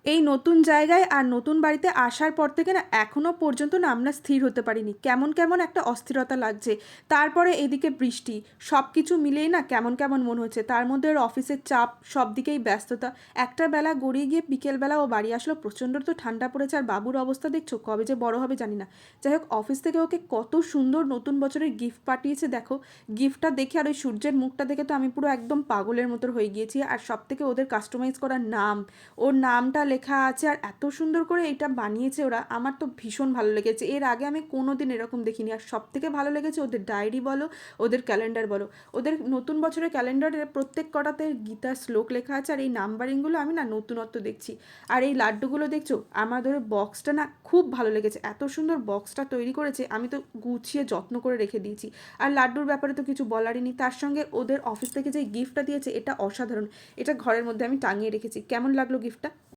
এই নতুন জায়গায় আর নতুন বাড়িতে আসার পর থেকে না এখনো পর্যন্ত না আমরা স্থির হতে পারিনি, কেমন কেমন একটা অস্থিরতা লাগছে। তারপরে এদিকে বৃষ্টি, সব কিছু মিলেই না কেমন কেমন মনে হচ্ছে। তার মধ্যে ওর অফিসের চাপ, সব দিকেই ব্যস্ততা। একটা বেলা গড়িয়ে গিয়ে বিকেলবেলা ও বাড়ি আসলো, প্রচণ্ড তো ঠান্ডা পড়েছে। আর বাবুর অবস্থা দেখছো, কবে যে বড় হবে জানি না। যাই হোক, অফিস থেকে ওকে কত সুন্দর নতুন বছরের গিফট পাঠিয়েছে দেখো। গিফটটা দেখে আর ওই সূর্যের মুখটা দেখে তো আমি পুরো একদম পাগলের মতো হয়ে গিয়েছি। আর সব থেকে ওদের কাস্টমাইজ করা নাম, ওর নামটা লেখা আছে আর এত সুন্দর করে এটা বানিয়েছে ওরা, আমার তো ভীষণ ভালো লেগেছে। এর আগে আমি কোনো দিন এরকম দেখিনি। আর সব থেকে ভালো লেগেছে ওদের ডায়েরি বলো, ওদের ক্যালেন্ডার বলো। ওদের নতুন বছরের ক্যালেন্ডারের প্রত্যেক কটাতে গীতার শ্লোক লেখা আছে। আর এই নাম্বারিংগুলো আমি না নতুনত্ব দেখছি। আর এই লাড্ডুগুলো দেখছো, আমাদের বক্সটা না খুব ভালো লেগেছে। এত সুন্দর বক্সটা তৈরি করেছে, আমি তো গুছিয়ে যত্ন করে রেখে দিয়েছি। আর লাড্ডুর ব্যাপারে তো কিছু বলারই নেই। তার সঙ্গে ওদের অফিস থেকে যে গিফটটা দিয়েছে এটা অসাধারণ। এটা ঘরের মধ্যে আমি টাঙিয়ে রেখেছি। কেমন লাগলো গিফটটা?